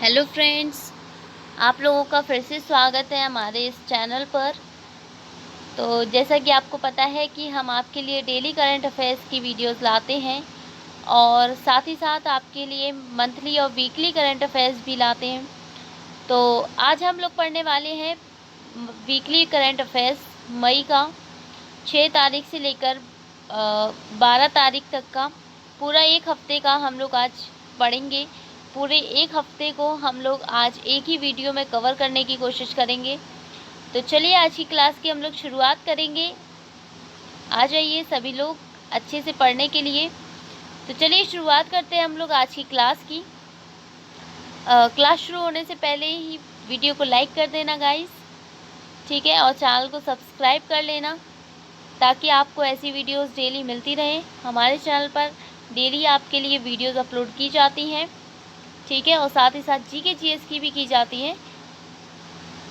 Hello friends, आप लोगों का फिर से स्वागत है हमारे इस चैनल पर। तो जैसा कि आपको पता है कि हम आपके लिए डेली करंट अफेयर्स की वीडियोस लाते हैं और साथ ही साथ आपके लिए मंथली और वीकली करंट अफेयर्स भी लाते हैं। तो आज हम लोग पढ़ने वाले हैं वीकली करंट अफेयर्स मई का 6 तारीख से लेकर 12 तारीख तक का पूरा एक हफ्ते का हम लोग आज पढ़ेंगे। पूरे एक हफ्ते को हम लोग आज एक ही वीडियो में कवर करने की कोशिश करेंगे। तो चलिए आज की क्लास की हम लोग शुरुआत करेंगे। आ जाइए सभी लोग अच्छे से पढ़ने के लिए। तो चलिए शुरुआत करते हैं हम लोग आज की क्लास की। क्लास शुरू होने से पहले ही वीडियो को लाइक कर देना गाइस, ठीक है, और चैनल को सब्सक्राइब कर लेना ताकि आपको ऐसी वीडियोस डेली मिलती रहे। हमारे चैनल पर डेली आपके लिए वीडियोस अपलोड की जाती हैं, ठीक है, और साथ ही साथ जीके जीएस की भी की जाती है।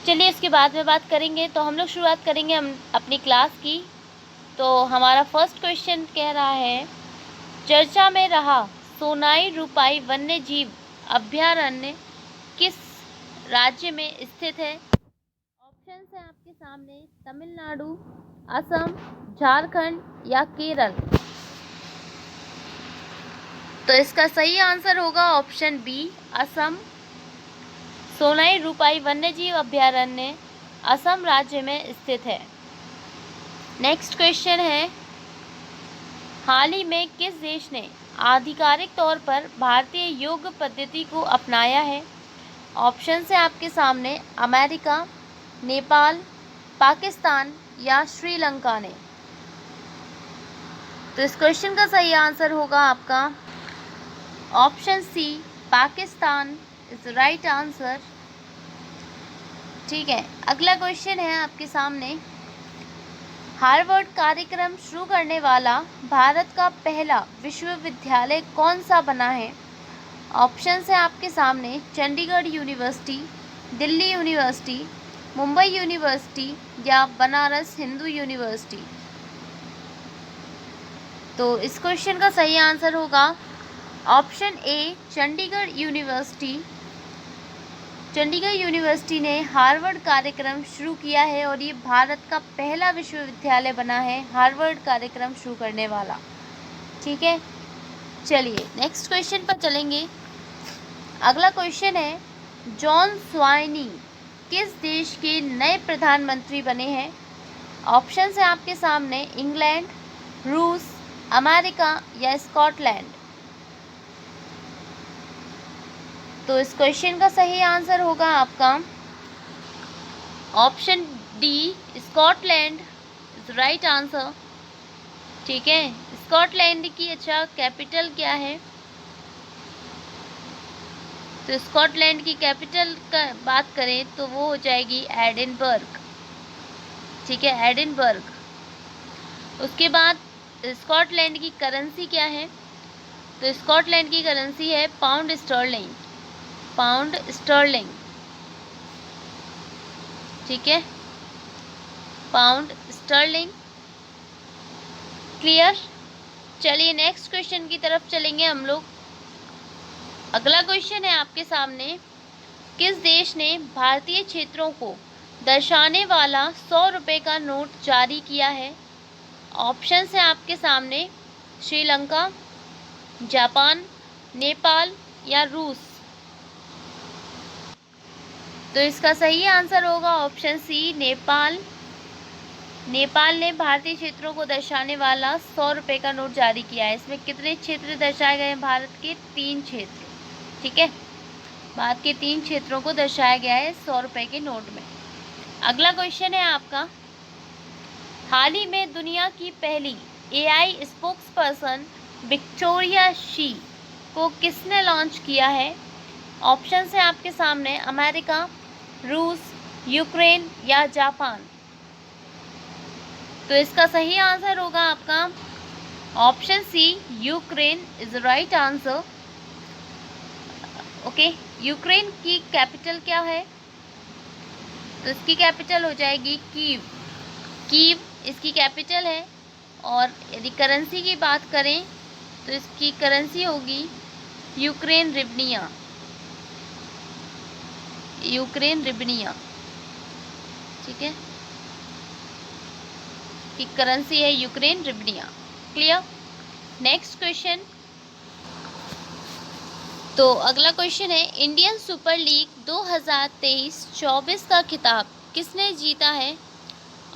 चलिए इसके बाद में बात करेंगे। तो हम लोग शुरुआत करेंगे हम अपनी क्लास की। तो हमारा फर्स्ट क्वेश्चन कह रहा है, चर्चा में रहा सोनाई रूपाई वन्य जीव अभयारण्य किस राज्य में स्थित है? ऑप्शन है आपके सामने तमिलनाडु, असम, झारखंड या केरल। तो इसका सही आंसर होगा ऑप्शन बी, असम। सोनाई रूपाई वन्यजीव अभयारण्य असम राज्य में स्थित है। नेक्स्ट क्वेश्चन है, हाल ही में किस देश ने आधिकारिक तौर पर भारतीय योग पद्धति को अपनाया है? ऑप्शन है आपके सामने अमेरिका, नेपाल, पाकिस्तान या श्रीलंका ने। तो इस क्वेश्चन का सही आंसर होगा आपका option C, Pakistan is right answer, ठीक है। अगला क्वेश्चन है आपके सामने, हार्वर्ड कार्यक्रम शुरू करने वाला भारत का पहला विश्वविद्यालय कौन सा बना है? ऑप्शन है आपके सामने Chandigarh university, Delhi university, Mumbai university या बनारस हिंदू यूनिवर्सिटी। तो इस क्वेश्चन का सही आंसर होगा option A, Chandigarh university. Chandigarh university ने हार्वर्ड कार्यक्रम शुरू किया है और ये भारत का पहला विश्वविद्यालय बना है हार्वर्ड कार्यक्रम शुरू करने वाला, ठीक है। चलिए नेक्स्ट क्वेश्चन पर चलेंगे। अगला क्वेश्चन है, जॉन स्वाइनी किस देश के नए प्रधानमंत्री बने हैं? ऑप्शन है आपके सामने इंग्लैंड, रूस, अमेरिका या स्कॉटलैंड। तो इस क्वेश्चन का सही आंसर होगा आपका option D, Scotland is right answer, ठीक है। स्कॉटलैंड की अच्छा कैपिटल क्या है? तो स्कॉटलैंड की कैपिटल का बात करें तो वो हो जाएगी एडिनबर्ग, ठीक है, एडिनबर्ग। उसके बाद स्कॉटलैंड की करेंसी क्या है? तो स्कॉटलैंड की करेंसी है पाउंड स्टर्लिंग, पाउंड स्टर्लिंग, ठीक है, पाउंड स्टर्लिंग। क्लियर? चलिए नेक्स्ट क्वेश्चन की तरफ चलेंगे हम लोग। अगला क्वेश्चन है आपके सामने, किस देश ने भारतीय क्षेत्रों को दर्शाने वाला 100 रुपये का नोट जारी किया है? ऑप्शन है आपके सामने श्रीलंका, जापान, नेपाल या रूस। तो इसका सही आंसर होगा ऑप्शन सी, नेपाल। नेपाल ने भारतीय क्षेत्रों को दर्शाने वाला 100 रुपये का नोट जारी किया है। इसमें कितने क्षेत्र दर्शाए गए हैं? भारत के 3 क्षेत्र, ठीक है, भारत के 3 क्षेत्रों को दर्शाया गया है 100 रुपये के नोट में। अगला क्वेश्चन है आपका, हाल ही में दुनिया की पहली AI spokes person Victoria she को किसने लॉन्च किया है? ऑप्शन है आपके सामने अमेरिका, रूस, यूक्रेन या जापान। तो इसका सही आंसर होगा आपका option C, Ukraine is right answer, okay. Ukraine की कैपिटल क्या है? तो इसकी कैपिटल हो जाएगी कीव, कीव इसकी कैपिटल है। और यदि करेंसी की बात करें तो इसकी करेंसी होगी यूक्रेन रिवनिया, यूक्रेन रिबनिया, ठीक है, की करेंसी है यूक्रेन रिबनिया। क्लियर। Next question. तो अगला क्वेश्चन है, इंडियन सुपर लीग 2023-24 का खिताब किसने जीता है?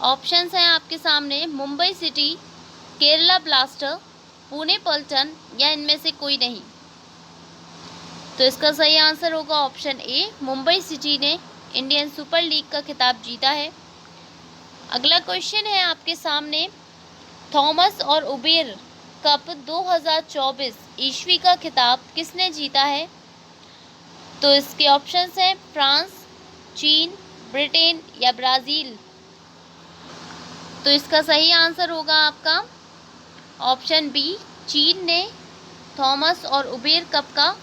ऑप्शंस हैं आपके सामने, मुंबई सिटी, केरला ब्लास्टर, पुणे पल्टन या इनमें से कोई नहीं। तो इसका सही आंसर होगा ऑप्शन ए, मुंबई सिटी ने इंडियन सुपर लीग का खिताब जीता है। अगला क्वेश्चन है आपके सामने, थॉमस और उबेर कप 2024 ईस्वी का खिताब किसने जीता है? तो इसके ऑप्शंस हैं फ्रांस, चीन, ब्रिटेन या ब्राज़ील। तो इसका सही आंसर होगा आपका ऑप्शन बी, चीन ने थॉमस और उबेर कप का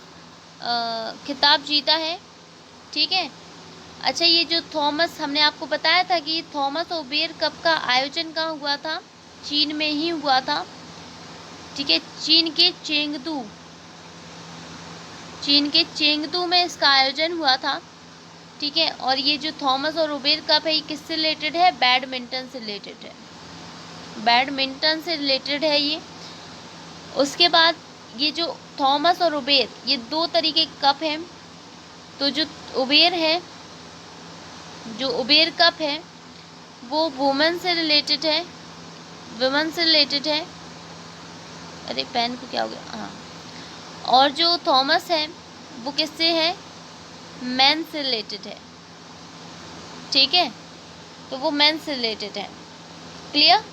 खिताब जीता है। ठीक है। अच्छा, ये जो थॉमस, हमने आपको बताया था कि थॉमस और उबेर कप का आयोजन कहाँ हुआ था? चीन में ही हुआ था। ठीक है, चीन के चेंगदू में इसका आयोजन हुआ था। ठीक है, और ये जो थॉमस और उबेर कप है ये किससे रिलेटेड है? बैडमिंटन से रिलेटेड है, बैडमिंटन से रिलेटेड है ये। उसके बाद ये जो थॉमस और उबेर, ये दो तरीके के कप हैं। तो जो उबेर कप है वो वुमेन से रिलेटेड है, अरे पेन को क्या हो गया, हाँ। और जो थॉमस है वो किससे है? मैन से रिलेटेड है। ठीक है, तो वो मैन से रिलेटेड है। क्लियर।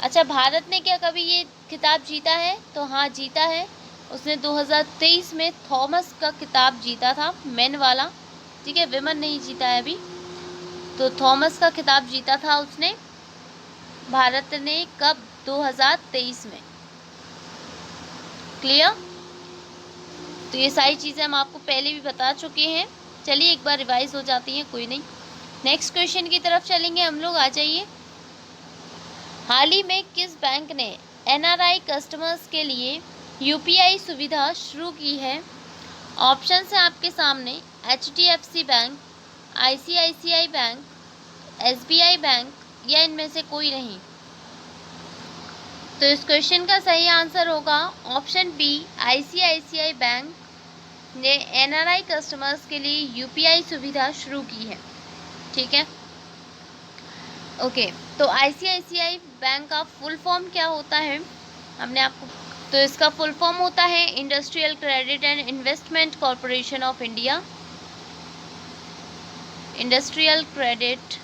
अच्छा, भारत ने क्या कभी ये खिताब जीता है? तो हाँ, जीता है। उसने 2023 में थॉमस का खिताब जीता था, मैन वाला। ठीक है, विमेन नहीं जीता है अभी। तो थॉमस का खिताब जीता था उसने, भारत ने, कब? 2023 में। क्लियर। तो ये सारी चीज़ें हम आपको पहले भी बता चुके हैं। चलिए एक बार रिवाइज हो जाती हैं, कोई नहीं। नेक्स्ट क्वेश्चन की तरफ चलेंगे हम लोग, आ जाइए। हाल ही में किस बैंक ने एनआरआई कस्टमर्स के लिए यूपीआई सुविधा शुरू की है? ऑप्शंस हैं आपके सामने, HDFC bank, ICICI bank, SBI bank या इनमें से कोई नहीं। तो इस क्वेश्चन का सही आंसर होगा ऑप्शन बी, आईसीआईसीआई बैंक ने एनआरआई कस्टमर्स के लिए यूपीआई सुविधा शुरू की है। ठीक है, ओके। तो आईसीआईसीआई बैंक का फुल फॉर्म क्या होता है? हमने आपको, तो इसका फुल फॉर्म होता है industrial credit and investment corporation of India. Industrial credit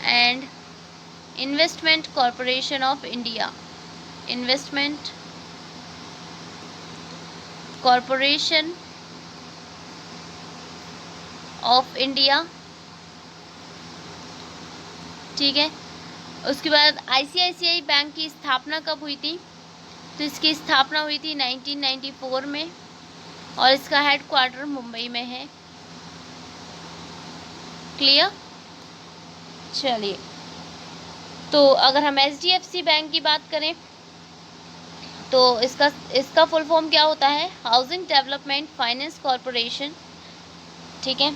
and investment corporation of India, investment corporation of India. ठीक है, उसके बाद आईसीआईसीआई बैंक की स्थापना कब हुई थी? तो इसकी स्थापना हुई थी 1994 में और इसका हेडक्वार्टर मुंबई में है। क्लियर। चलिए, तो अगर हम एचडीएफसी बैंक की बात करें तो इसका फुल फॉर्म क्या होता है? Housing development finance corporation. ठीक है,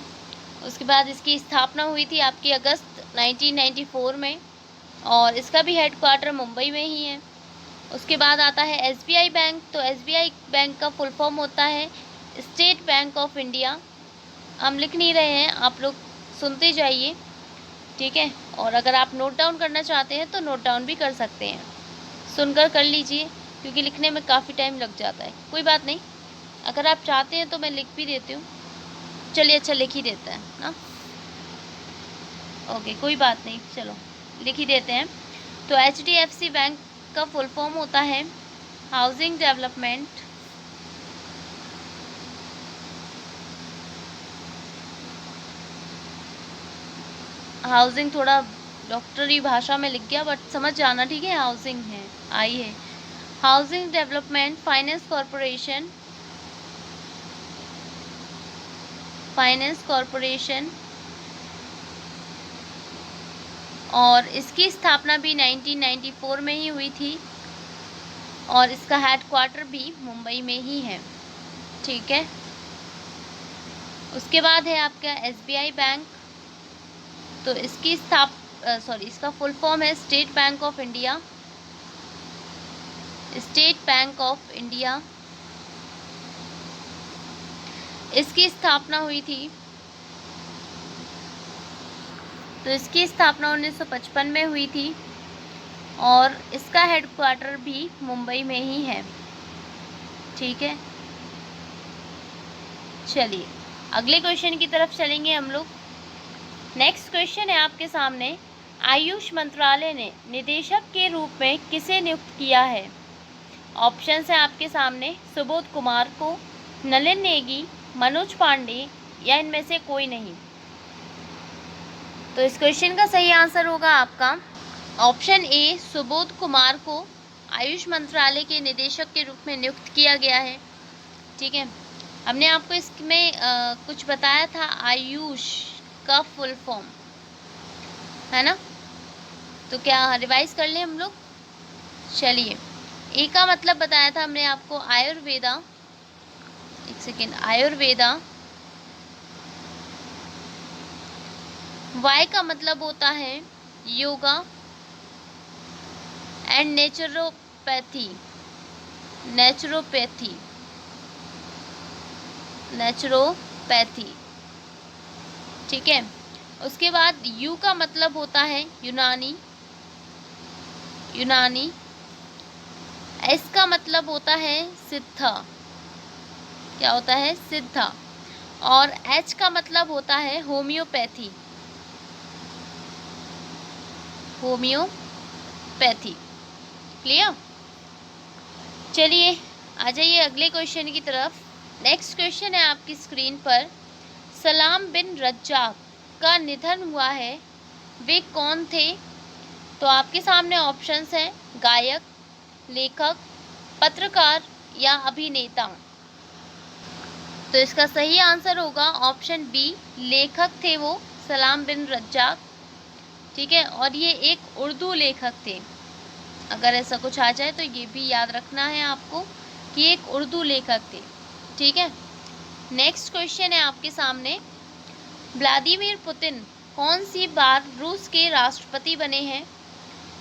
उसके बाद इसकी स्थापना हुई थी आपकी अगस्त 1994 में और इसका भी हेडक्वार्टर मुंबई में ही है। उसके बाद आता है एसबीआई बैंक। तो एसबीआई बैंक का फुल फॉर्म होता है स्टेट बैंक ऑफ इंडिया। हम लिख नहीं रहे हैं, आप लोग सुनते जाइए। ठीक है, और अगर आप नोट डाउन करना चाहते हैं तो नोट डाउन भी कर सकते हैं, सुनकर कर लीजिए, क्योंकि लिखने में काफ़ी टाइम लग जाता है। कोई बात नहीं, अगर आप चाहते हैं तो मैं लिख भी देती हूँ। चलिए, अच्छा लिख ही देते हैं ना, ओके, कोई बात नहीं, चलो लिख ही देते हैं। तो एचडीएफसी बैंक का फुल फॉर्म होता है हाउसिंग डेवलपमेंट हाउसिंग, थोड़ा डॉक्टरी भाषा में लिख गया बट समझ जाना, ठीक है। हाउसिंग है, आई है, हाउसिंग डेवलपमेंट फाइनेंस कॉरपोरेशन और इसकी स्थापना भी 1994 में ही हुई थी और इसका हेडक्वार्टर भी मुंबई में ही है। ठीक है। उसके बाद है आपका एसबीआई बैंक। तो इसकी इसका फुल फॉर्म है state bank of India. State bank of India, इसकी स्थापना हुई थी। तो इसकी स्थापना 1955 में हुई थी और इसका हेडक्वार्टर भी मुंबई में ही है। ठीक है, चलिए अगले क्वेश्चन की तरफ चलेंगे हम लोग। नेक्स्ट क्वेश्चन है आपके सामने, आयुष मंत्रालय ने निदेशक के रूप में किसे नियुक्त किया है? ऑप्शंस हैं आपके सामने, सुबोध कुमार को, नलिन नेगी, मनोज पांडे या इनमें से कोई नहीं। तो इस क्वेश्चन का सही आंसर होगा आपका ऑप्शन ए, सुबोध कुमार को आयुष मंत्रालय के निदेशक के रूप में नियुक्त किया गया है। ठीक है, हमने आपको इसमें कुछ बताया था, आयुष का फुल फॉर्म है ना, तो क्या रिवाइज कर लें हम लोग? चलिए, ए का मतलब बताया था हमने आपको आयुर्वेदा, एक सेकेंड, आयुर्वेदा। वाई का मतलब होता है योगा एंड नेचुरोपैथी, नेचुरोपैथी। ठीक है, उसके बाद यू का मतलब होता है यूनानी, एस का मतलब होता है सिद्धा, क्या होता है? सिद्धा। और एच का मतलब होता है होम्योपैथी, क्लियर? चलिए आ जाइए अगले क्वेश्चन की तरफ। नेक्स्ट क्वेश्चन है आपकी स्क्रीन पर, सलाम बिन रज्जाक का निधन हुआ है, वे कौन थे? तो आपके सामने ऑप्शंस हैं, गायक, लेखक, पत्रकार या अभिनेता। तो इसका सही आंसर होगा ऑप्शन बी, लेखक थे वो, सलाम बिन रज्जाक। ठीक है, और ये एक उर्दू लेखक थे। अगर ऐसा कुछ आ जाए तो ये भी याद रखना है आपको कि एक उर्दू लेखक थे। ठीक है, नेक्स्ट क्वेश्चन है आपके सामने, व्लादिमीर पुतिन कौन सी बार रूस के राष्ट्रपति बने हैं?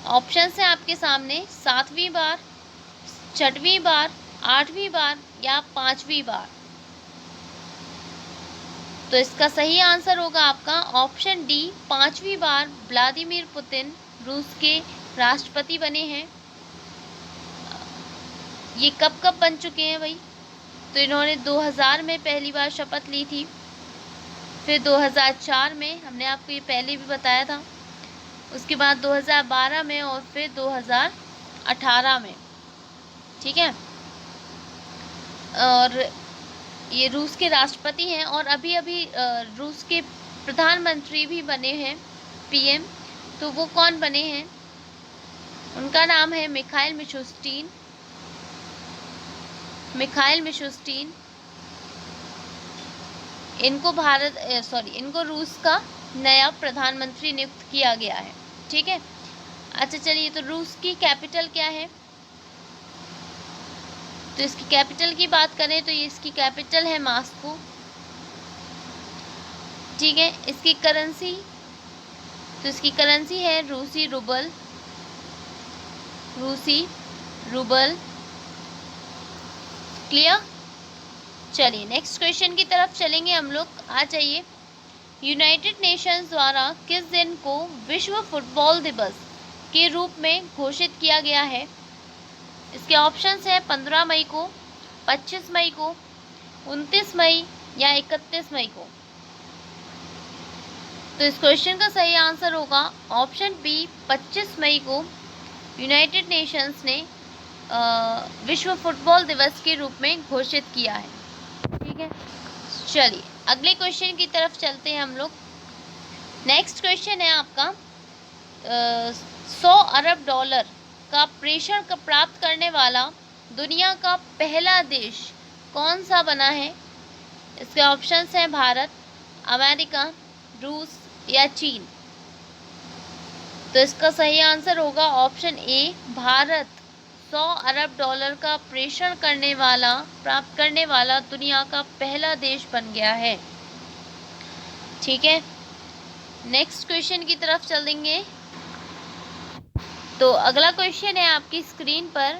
ऑप्शंस हैं आपके सामने, 7वीं बार, 6वीं बार, 8वीं बार या 5वीं बार। तो इसका सही आंसर होगा आपका ऑप्शन डी, 5वीं बार व्लादिमीर पुतिन रूस के राष्ट्रपति बने हैं। ये कब बन चुके हैं भाई? तो इन्होंने 2000 में पहली बार शपथ ली थी, फिर 2004 में, हमने आपको ये पहले भी बताया था, उसके बाद 2012 में और फिर 2018 में। ठीक है, और ये रूस के राष्ट्रपति हैं और अभी रूस के प्रधानमंत्री भी बने हैं, पीएम। तो वो कौन बने हैं? उनका नाम है मिखाइल मिशुस्टीन। इनको रूस का नया प्रधानमंत्री नियुक्त किया गया है। ठीक है, अच्छा चलिए, तो रूस की कैपिटल क्या है? तो इसकी कैपिटल की बात करें तो ये इसकी कैपिटल है मॉस्को। ठीक है, इसकी करेंसी है रूसी रूबल। क्लियर? चलिए नेक्स्ट क्वेश्चन की तरफ चलेंगे हम लोग, आ जाइए। यूनाइटेड नेशंस द्वारा किस दिन को विश्व फुटबॉल दिवस के रूप में घोषित किया गया है? इसके ऑप्शंस हैं 15 मई को, 25 मई को, 29 मई या 31 मई को। तो इस क्वेश्चन का सही आंसर होगा ऑप्शन बी, 25 मई को यूनाइटेड नेशंस ने विश्व फुटबॉल दिवस के रूप में घोषित किया है। ठीक है, चलिए अगले क्वेश्चन की तरफ चलते हैं हम लोग। नेक्स्ट क्वेश्चन है आपका, 100 अरब डॉलर का प्रेषण प्राप्त करने वाला दुनिया का पहला देश कौन सा बना है? इसके ऑप्शंस हैं भारत, अमेरिका, रूस या चीन। तो इसका सही आंसर होगा option A, Bharat 100 Arab dollar का प्रेषण प्राप्त करने वाला दुनिया का पहला देश बन गया है। ठीक है, नेक्स्ट क्वेश्चन की तरफ चल देंगे। तो अगला क्वेश्चन है आपकी स्क्रीन पर,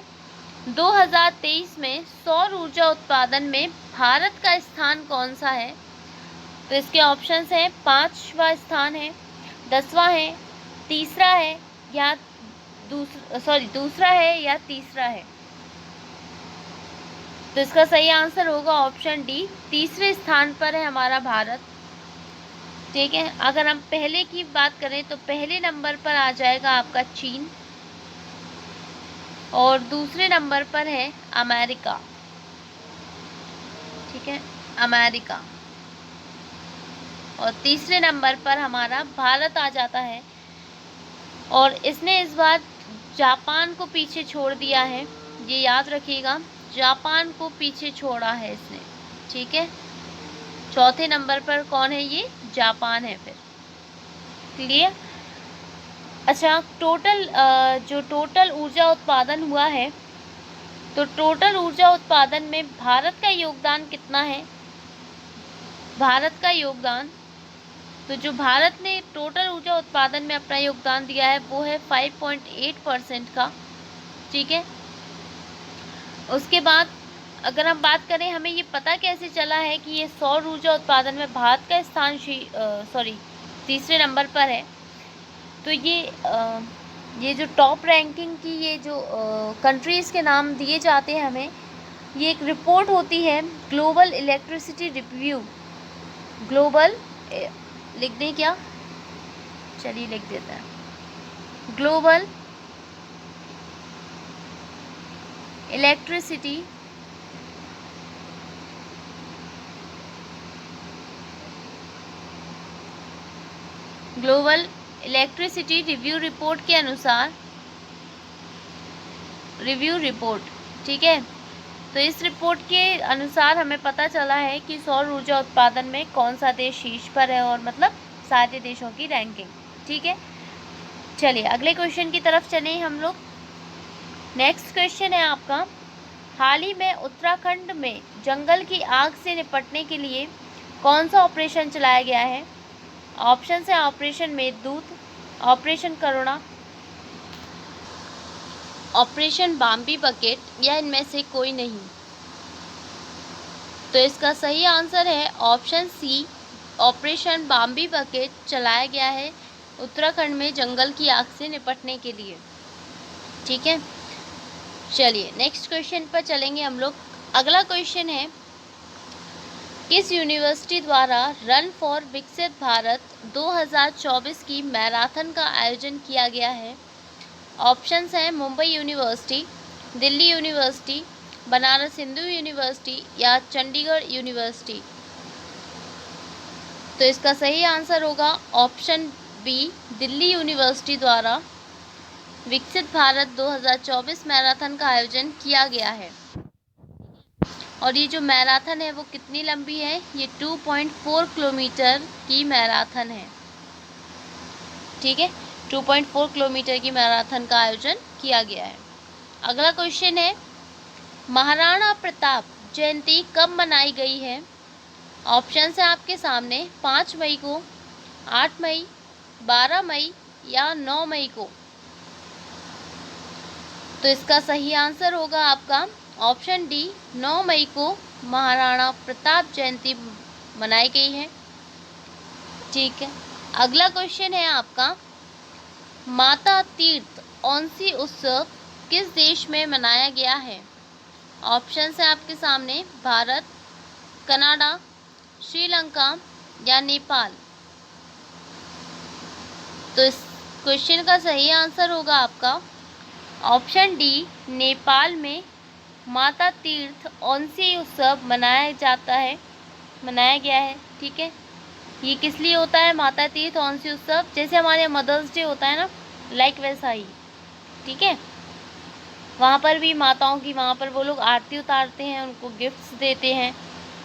2023 में सौर ऊर्जा उत्पादन में भारत का स्थान कौन सा है? तो इसके ऑप्शंस हैं, 5वां स्थान है, 10वां है, तीसरा है या दूसरा है या तीसरा है। तो इसका सही आंसर होगा ऑप्शन डी, तीसरे स्थान पर है हमारा भारत। ठीक है, अगर हम पहले की बात करें तो पहले नंबर पर आ जाएगा आपका चीन और दूसरे नंबर पर है अमेरिका। ठीक है, अमेरिका, और तीसरे नंबर पर हमारा भारत आ जाता है। और इसने इस बार जापान को पीछे छोड़ दिया है, ये याद रखिएगा, जापान को पीछे छोड़ा है इसने। ठीक है, चौथे नंबर पर कौन है? ये जापान है। फिर क्लियर? अच्छा, जो टोटल ऊर्जा उत्पादन हुआ है, तो टोटल ऊर्जा उत्पादन में भारत का योगदान कितना है? भारत का योगदान, तो जो भारत ने टोटल ऊर्जा उत्पादन में अपना योगदान दिया है वो है 5.8% का। ठीक है, उसके बाद अगर हम बात करें, हमें ये पता कैसे चला है कि ये सौर ऊर्जा उत्पादन में भारत का स्थान तीसरे नंबर पर है? तो ये जो टॉप रैंकिंग की ये जो कंट्रीज़ के नाम दिए जाते हैं हमें, ये एक रिपोर्ट होती है, ग्लोबल इलेक्ट्रिसिटी रिव्यू। ग्लोबल लिख दें क्या? चलिए लिख देते हैं, ग्लोबल इलेक्ट्रिसिटी रिव्यू रिपोर्ट के अनुसार, रिव्यू रिपोर्ट, ठीक है, तो इस रिपोर्ट के अनुसार हमें पता चला है कि सौर ऊर्जा उत्पादन में कौन सा देश शीर्ष पर है, और मतलब सारे देशों की रैंकिंग। ठीक है, चलिए अगले क्वेश्चन की तरफ चलें हम लोग। नेक्स्ट क्वेश्चन है आपका, हाल ही में उत्तराखंड में जंगल की आग से निपटने के लिए कौन सा ऑपरेशन चलाया गया है? ऑप्शन है ऑपरेशन मेघदूत, ऑपरेशन करुणा, ऑपरेशन बाम्बी बकेट, या इनमें से कोई नहीं। तो इसका सही आंसर है option C, operation Bambi bucket चलाया गया है उत्तराखंड में जंगल की आग से निपटने के लिए। ठीक है, चलिए नेक्स्ट क्वेश्चन पर चलेंगे हम लोग। अगला क्वेश्चन है, किस यूनिवर्सिटी द्वारा रन फॉर विकसित भारत 2024 की मैराथन का आयोजन किया गया है? ऑप्शंस हैं Mumbai university, Delhi university, Banaras Hindu university या चंडीगढ़ यूनिवर्सिटी। तो इसका सही आंसर होगा ऑप्शन बी, दिल्ली यूनिवर्सिटी द्वारा विकसित भारत 2024 मैराथन का आयोजन किया गया है। और ये जो मैराथन है वो कितनी लंबी है? ये 2.4 किलोमीटर की मैराथन है। ठीक है, 2.4 किलोमीटर की मैराथन का आयोजन किया गया है। अगला क्वेश्चन है, महाराणा प्रताप जयंती कब मनाई गई है? ऑप्शन है आपके सामने, 5 मई को, 8 मई, 12 मई या 9 मई को। तो इसका सही आंसर होगा आपका ऑप्शन डी, 9 मई को महाराणा प्रताप जयंती मनाई गई है। ठीक है, अगला क्वेश्चन है आपका, माता तीर्थ औंसी उत्सव किस देश में मनाया गया है? ऑप्शन है आपके सामने, भारत, कनाडा, श्रीलंका या नेपाल। तो इस क्वेश्चन का सही आंसर होगा आपका ऑप्शन डी, नेपाल में माता तीर्थ औंसी उत्सव मनाया गया है। ठीक है, ये किस लिए होता है माता तीर्थ औंसी उत्सव? जैसे हमारे मदर्स डे होता है ना, लाइक वैसा ही। ठीक है, वहाँ पर भी माताओं की, वहाँ पर वो लोग आरती उतारते हैं, उनको गिफ्ट्स देते हैं।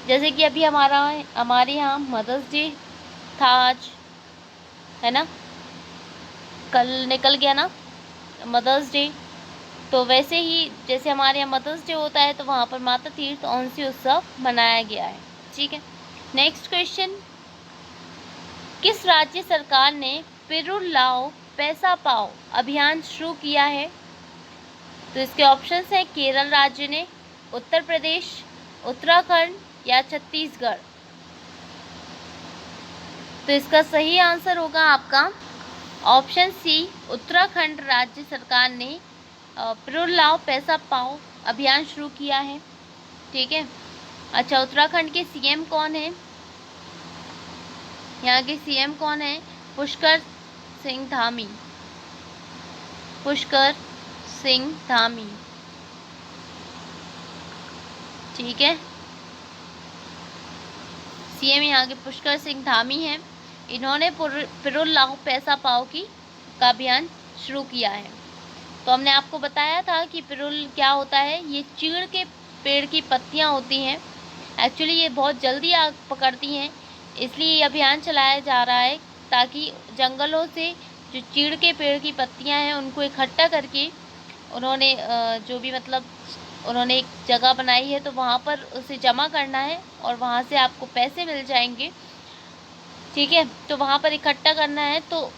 जैसे कि अभी हमारे यहाँ मदर्स डे था आज, है ना, कल निकल गया ना मदर्स डे, तो वैसे ही जैसे हमारे यहाँ मदर्स डे होता है तो वहाँ पर माता तीर्थ औंसी उत्सव मनाया गया है। ठीक है, नेक्स्ट क्वेश्चन, किस राज्य सरकार ने पिरुल लाओ पैसा पाओ अभियान शुरू किया है? तो इसके ऑप्शंस हैं केरल राज्य ने, उत्तर प्रदेश, उत्तराखंड या छत्तीसगढ़। तो इसका सही आंसर होगा आपका ऑप्शन सी, उत्तराखंड राज्य सरकार ने पिरुल लाओ पैसा पाओ अभियान शुरू किया है। ठीक है, अच्छा उत्तराखंड के सीएम कौन है? यहाँ के सीएम कौन है? पुष्कर सिंह धामी। पुष्कर सिंह धामी। ठीक है, सीएम यहाँ के पुष्कर सिंह धामी हैं। इन्होंने पिरुल लाओ पैसा पाओ का अभियान शुरू किया है। तो हमने आपको बताया था कि पिरुल क्या होता है, ये चीड़ के पेड़ की पत्तियाँ होती हैं। एक्चुअली ये बहुत जल्दी आग पकड़ती हैं, इसलिए ये अभियान चलाया जा रहा है ताकि जंगलों से जो चीड़ के पेड़ की पत्तियाँ हैं उनको इकट्ठा करके उन्होंने जो भी मतलब उन्होंने एक जगह बनाई है तो वहाँ पर उसे जमा करना है और वहाँ से आपको पैसे मिल जाएंगे। ठीक है, तो वहाँ पर इकट्ठा करना है तो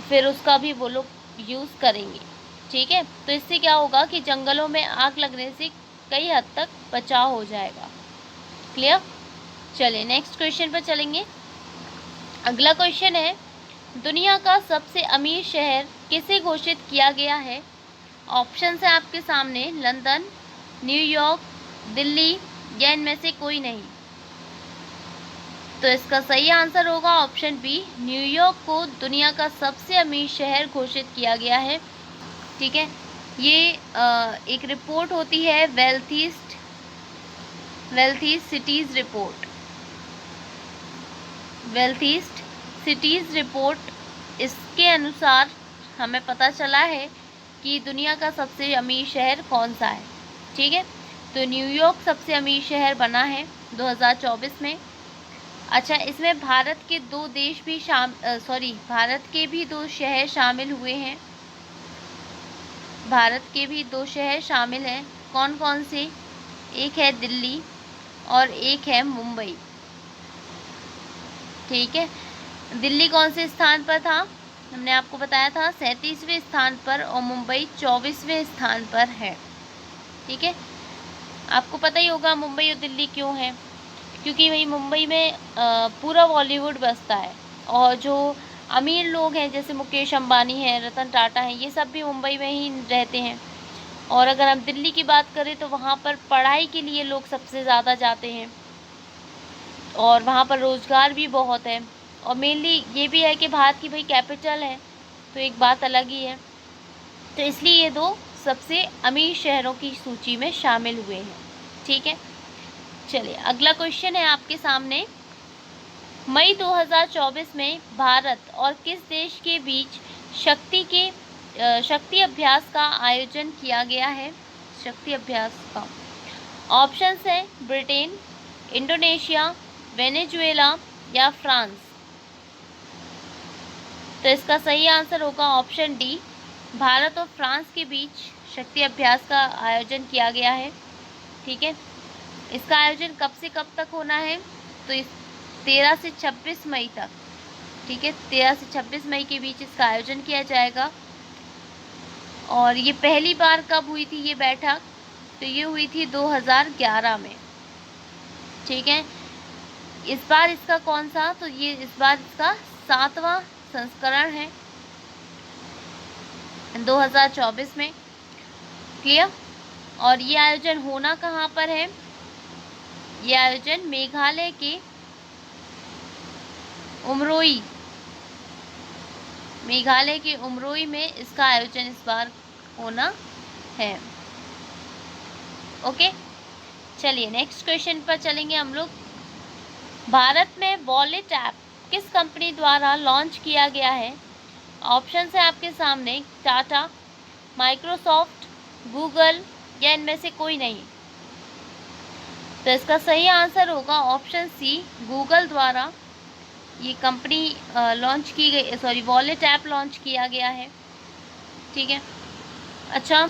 फिर उसका भी वो लोग यूज़ करेंगे। ठीक है, तो इससे क्या होगा कि जंगलों में आग लगने से कई हद तक बचाव हो जाएगा। क्लियर? चलिए नेक्स्ट क्वेश्चन पर चलेंगे। अगला क्वेश्चन है, दुनिया का सबसे अमीर शहर किसे घोषित किया गया है? ऑप्शन है आपके सामने, लंदन, न्यूयॉर्क, दिल्ली या इनमें से कोई नहीं। तो इसका सही आंसर होगा ऑप्शन बी, न्यूयॉर्क को दुनिया का सबसे अमीर शहर घोषित किया गया है। ठीक है, ये एक रिपोर्ट होती है वेल्थीस्ट सिटीज़ रिपोर्ट। वेल्थीस्ट सिटीज़ रिपोर्ट, इसके अनुसार हमें पता चला है कि दुनिया का सबसे अमीर शहर कौन सा है। ठीक है, तो न्यूयॉर्क सबसे अमीर शहर बना है 2024 में। अच्छा, इसमें भारत के भी दो शहर शामिल हुए हैं। भारत के भी दो शहर शामिल हैं। कौन कौन से? एक है दिल्ली और एक है मुंबई। ठीक है, दिल्ली कौन से स्थान पर था? हमने आपको बताया था 37वें स्थान पर और मुंबई 24वें स्थान पर है। ठीक है, आपको पता ही होगा मुंबई और दिल्ली क्यों है, क्योंकि वही मुंबई में पूरा बॉलीवुड बसता है और जो अमीर लोग हैं जैसे मुकेश अंबानी हैं, रतन टाटा हैं, ये सब भी मुंबई में ही रहते हैं। और अगर हम दिल्ली की बात करें तो वहाँ पर पढ़ाई के लिए लोग सबसे ज़्यादा जाते हैं और वहाँ पर रोज़गार भी बहुत है। और मेनली ये भी है कि भारत की भाई कैपिटल है, तो एक बात अलग ही है। तो इसलिए ये दो सबसे अमीर शहरों की सूची में शामिल हुए हैं। ठीक है, चलिए अगला क्वेश्चन है आपके सामने। मई 2024 में भारत और किस देश के बीच शक्ति अभ्यास का आयोजन किया गया है? शक्ति अभ्यास का ऑप्शंस है ब्रिटेन, इंडोनेशिया, वेनेजुएला या फ्रांस। तो इसका सही आंसर होगा ऑप्शन डी, भारत और फ्रांस के बीच शक्ति अभ्यास का आयोजन किया गया है। ठीक है, इसका आयोजन कब से कब तक होना है? तो इस 13 से 26 मई तक। ठीक है, 13 से 26 मई के बीच इसका आयोजन किया जाएगा। और ये पहली बार कब हुई थी ये बैठक? तो ये हुई थी 2011 में। ठीक है, इस बार इसका कौन सा? तो ये इस बार इसका 7वां संस्करण है 2024 में। क्लियर? और ये आयोजन होना कहाँ पर है? ये आयोजन मेघालय के उमरोई में इसका आयोजन इस बार होना है। ओके, चलिए नेक्स्ट क्वेश्चन पर चलेंगे हम लोग। भारत में वॉलेट ऐप किस कंपनी द्वारा लॉन्च किया गया है? ऑप्शन है आपके सामने, टाटा, माइक्रोसॉफ्ट, गूगल या इनमें से कोई नहीं। तो इसका सही आंसर होगा ऑप्शन सी, गूगल द्वारा ये कंपनी लॉन्च की गई, वॉलेट ऐप लॉन्च किया गया है। ठीक है, अच्छा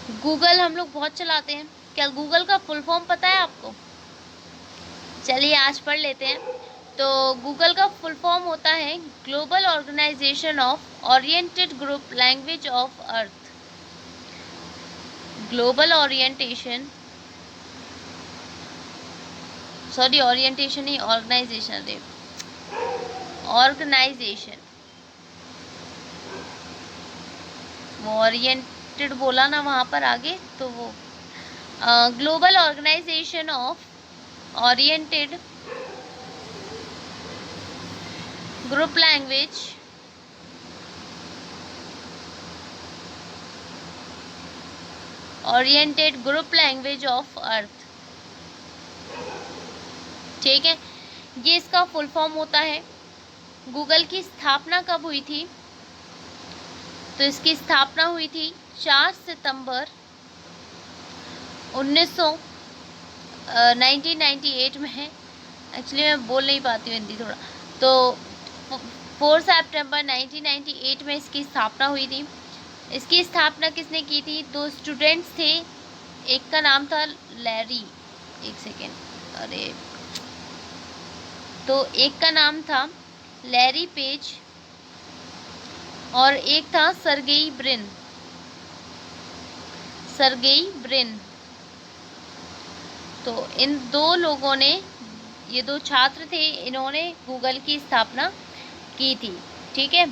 गूगल हम लोग बहुत चलाते हैं, क्या गूगल का फुल फॉर्म पता है आपको? चलिए आज पढ़ लेते हैं। तो गूगल का फुल फॉर्म होता है global organization of oriented group language of earth. Global orientation, sorry orientation नहीं, ऑर्गेनाइजेशन रे, ऑर्गेनाइजेशन, वो ओरिएंटेड बोला ना वहाँ पर आगे, तो वो global organization of oriented group language oriented group language of earth. ठीक है, ये इसका फुल फॉर्म होता है। गूगल की स्थापना कब हुई थी? तो इसकी स्थापना हुई थी 4 सितंबर 1998 में है। एक्चुअली मैं बोल नहीं पाती हूँ हिंदी थोड़ा, तो 4 सितंबर 1998 में इसकी स्थापना हुई थी। इसकी स्थापना किसने की थी? 2 स्टूडेंट्स थे, एक का नाम था लैरी, एक सेकेंड, अरे, तो एक का नाम था लैरी पेज और एक था सर्गेई ब्रिन। सर्गेई ब्रिन, तो इन 2 लोगों ने, ये 2 छात्र थे, इन्होंने गूगल की स्थापना की थी। ठीक है,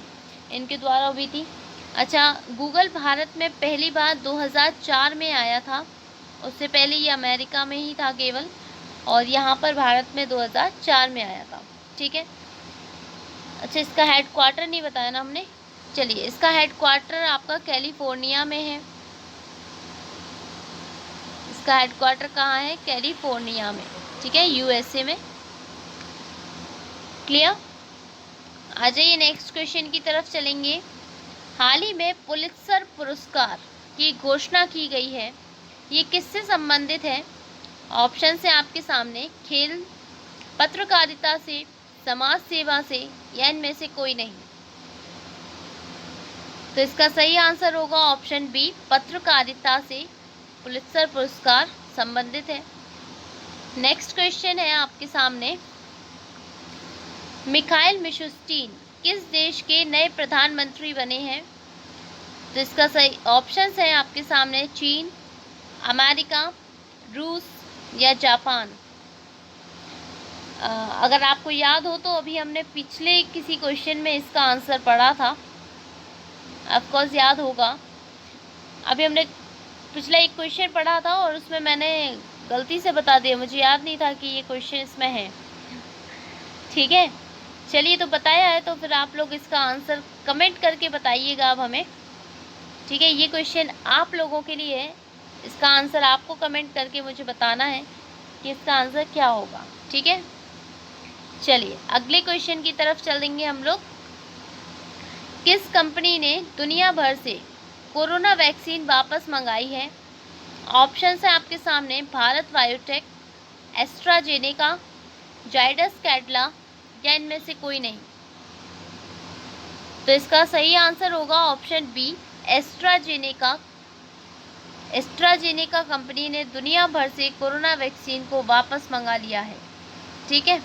इनके द्वारा हुई थी। अच्छा, गूगल भारत में पहली बार 2004 में आया था, उससे पहले ये अमेरिका में ही था केवल, और यहाँ पर भारत में 2004 में आया था। ठीक है, अच्छा, इसका हेड क्वार्टर नहीं बताया ना हमने। चलिए, इसका हेड क्वार्टर आपका कैलिफोर्निया में है। इसका हेड क्वार्टर कहाँ है? कैलिफोर्निया में। ठीक है, यूएसए में। क्लियर? आ जाइए नेक्स्ट क्वेश्चन की तरफ चलेंगे। हाल ही में पुलित्जर पुरस्कार की घोषणा की गई है, ये किससे संबंधित है? ऑप्शन है आपके सामने, खेल, पत्रकारिता से, समाज सेवा से, या इनमें से कोई नहीं। तो इसका सही आंसर होगा ऑप्शन बी, पत्रकारिता से पुलित्जर पुरस्कार संबंधित है। नेक्स्ट क्वेश्चन है आपके सामने, मिखाइल मिशुस्टीन किस देश के नए प्रधानमंत्री बने हैं? तो इसका सही ऑप्शन है आपके सामने, चीन, अमेरिका, रूस या जापान। अगर आपको याद हो तो अभी हमने पिछले किसी क्वेश्चन में इसका आंसर पढ़ा था, ऑफकोर्स याद होगा। अभी हमने पिछला एक क्वेश्चन पढ़ा था और उसमें मैंने गलती से बता दिया, मुझे याद नहीं था कि ये क्वेश्चन इसमें है। ठीक है, चलिए, तो बताया है तो फिर आप लोग इसका आंसर कमेंट करके बताइएगा अब हमें। ठीक है, ये क्वेश्चन आप लोगों के लिए है, इसका आंसर आपको कमेंट करके मुझे बताना है कि इसका आंसर क्या होगा। ठीक है, चलिए अगले क्वेश्चन की तरफ चलेंगे हम लोग। किस कंपनी ने दुनिया भर से कोरोना वैक्सीन वापस मंगाई है? ऑप्शन है आपके सामने, भारत बायोटेक, एस्ट्राजेनेका, जाइडस कैडिला, या इनमें से कोई नहीं। तो इसका सही आंसर होगा option B, AstraZeneca. AstraZeneca company ने दुनिया भर से कोरोना वैक्सीन को वापस मंगा लिया है। ठीक है,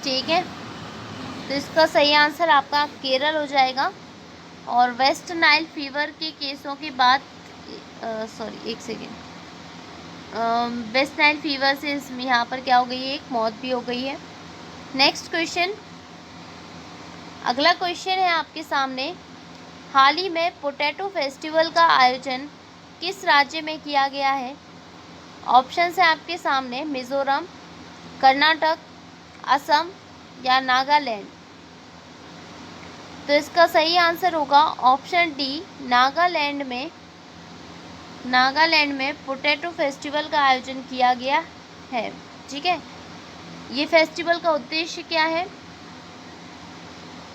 ठीक है, तो इसका सही आंसर आपका केरल हो जाएगा। और वेस्ट नाइल फीवर के केसों के बाद, सॉरी एक सेकेंड, वेस्ट नाइल फीवर से यहाँ पर क्या हो गई है, एक मौत भी हो गई है। नेक्स्ट क्वेश्चन, अगला क्वेश्चन है आपके सामने, हाल ही में पोटैटो फेस्टिवल का आयोजन किस राज्य में किया गया है? ऑप्शन है आपके सामने, मिजोरम, कर्नाटक, असम या नागालैंड। तो इसका सही आंसर होगा ऑप्शन डी, नागालैंड में। नागालैंड में पोटैटो फेस्टिवल का आयोजन किया गया है। ठीक है, ये फेस्टिवल का उद्देश्य क्या है?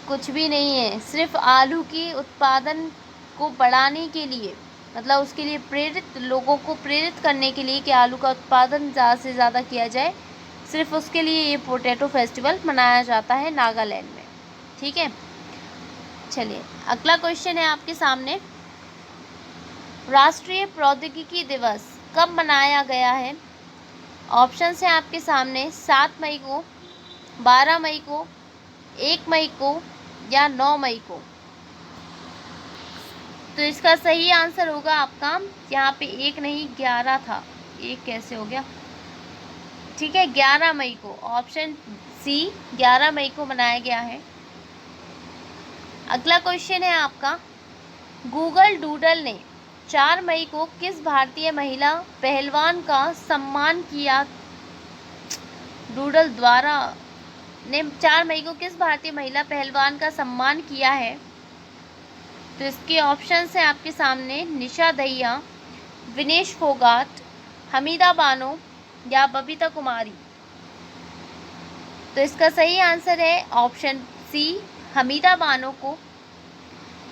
कुछ भी नहीं है, सिर्फ आलू की उत्पादन को बढ़ाने के लिए, मतलब उसके लिए प्रेरित, लोगों को प्रेरित करने के लिए कि आलू का उत्पादन ज़्यादा से ज़्यादा किया जाए, सिर्फ उसके लिए ये पोटैटो फेस्टिवल मनाया जाता है नागालैंड में। ठीक है, चलिए अगला क्वेश्चन है आपके सामने, राष्ट्रीय प्रौद्योगिकी दिवस कब मनाया गया है? ऑप्शन है आपके सामने 7 मई को, 12 मई को, 1 मई को या 9 मई को। तो इसका सही आंसर होगा आपका, यहाँ पे 1 नहीं 11 था, 1 कैसे हो गया, ठीक है 11 मई को, ऑप्शन सी 11 मई को मनाया गया है। अगला क्वेश्चन है आपका, गूगल डूडल ने 4 मई को किस भारतीय महिला पहलवान का सम्मान किया? डूडल द्वारा ने 4 मई को किस भारतीय महिला पहलवान का सम्मान किया है? तो इसके ऑप्शंस हैं आपके सामने, निशा दहिया, विनेश फोगाट, हमीदा बानो या बबीता कुमारी। तो इसका सही आंसर है ऑप्शन सी, हमीदा बानो को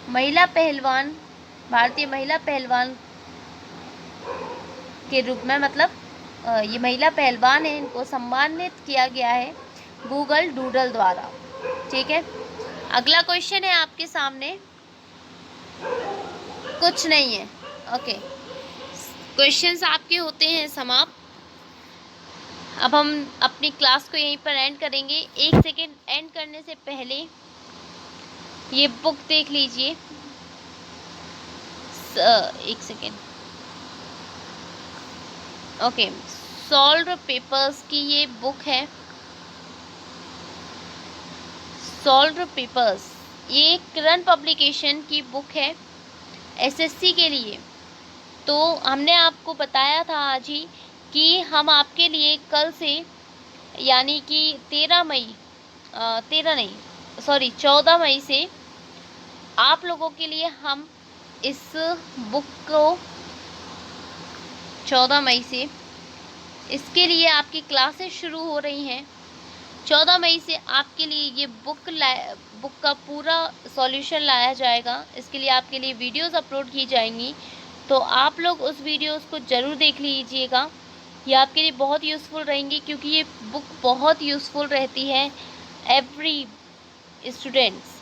महिला पहलवान, भारतीय महिला पहलवान के रूप में, मतलब ये महिला पहलवान है, इनको सम्मानित किया गया है गूगल डूडल द्वारा। ठीक है, अगला क्वेश्चन है आपके सामने, कुछ नहीं है। ओके, क्वेश्चंस आपके होते हैं समाप्त। अब हम अपनी क्लास को यहीं पर एंड करेंगे। 1 सेकेंड एंड करने से पहले ये बुक देख लीजिए। 1 सेकेंड। ओके, सॉल्व पेपर्स की ये बुक है, सॉल्व पेपर्स, ये किरण पब्लिकेशन की बुक है एसएससी के लिए। तो हमने आपको बताया था आज ही कि हम आपके लिए कल से, यानी कि 14 मई से आप लोगों के लिए हम इस बुक को 14 मई से इसके लिए आपकी क्लासेस शुरू हो रही हैं। 14 मई से आपके लिए ये बुक का पूरा सॉल्यूशन लाया जाएगा। इसके लिए आपके लिए वीडियोस अपलोड की जाएंगी, तो आप लोग उस वीडियोस को ज़रूर देख लीजिएगा। ये आपके लिए बहुत यूज़फुल रहेंगी, क्योंकि ये बुक बहुत यूज़फुल रहती है एवरी स्टूडेंट्स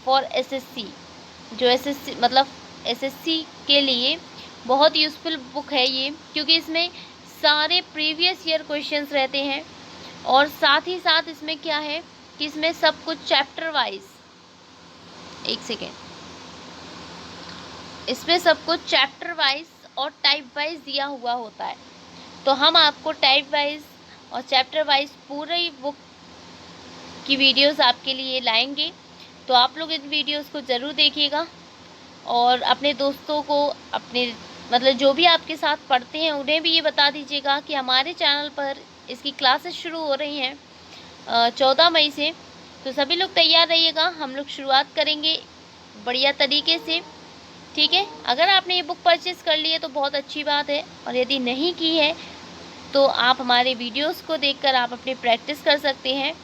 फॉर एसएससी, जो एसएससी मतलब एसएससी के लिए बहुत यूज़फुल बुक है ये, क्योंकि इसमें सारे प्रीवियस ईयर क्वेश्चंस रहते हैं। और साथ ही साथ इसमें क्या है कि इसमें सब कुछ चैप्टर वाइज, 1 सेकेंड, इसमें सब कुछ चैप्टर वाइज और टाइप वाइज दिया हुआ होता है। तो हम आपको टाइप वाइज और चैप्टर वाइज पूरी बुक की वीडियोस आपके लिए लाएंगे। तो आप लोग इन वीडियोस को ज़रूर देखिएगा और अपने दोस्तों को, अपने मतलब जो भी आपके साथ पढ़ते हैं उन्हें भी ये बता दीजिएगा कि हमारे चैनल पर इसकी क्लासेस शुरू हो रही हैं 14 मई से। तो सभी लोग तैयार रहिएगा, हम लोग शुरुआत करेंगे बढ़िया तरीके से। ठीक है, अगर आपने ये बुक परचेज़ कर ली है तो बहुत अच्छी बात है, और यदि नहीं की है तो आप हमारे वीडियोस को देखकर आप अपनी प्रैक्टिस कर सकते हैं।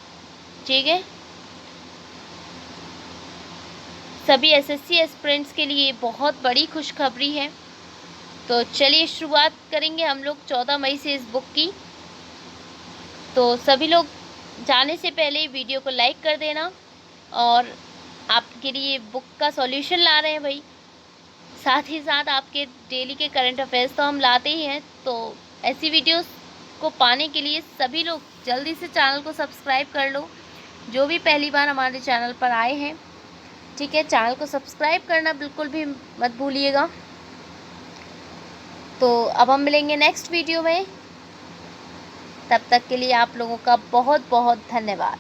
ठीक है, सभी एसएससी एस्पिरेंट्स के लिए बहुत बड़ी खुशखबरी है। तो चलिए शुरुआत करेंगे हम लोग 14 मई से इस बुक की। तो सभी लोग जाने से पहले वीडियो को लाइक कर देना, और आपके लिए बुक का सॉल्यूशन ला रहे हैं भाई, साथ ही साथ आपके डेली के करंट अफेयर्स तो हम लाते ही हैं। तो ऐसी वीडियोस को पाने के लिए सभी लोग जल्दी से चैनल को सब्सक्राइब कर लो, जो भी पहली बार हमारे चैनल पर आए हैं। ठीक है, चैनल को सब्सक्राइब करना बिल्कुल भी मत भूलिएगा। तो अब हम मिलेंगे नेक्स्ट वीडियो में, तब तक के लिए आप लोगों का बहुत बहुत धन्यवाद।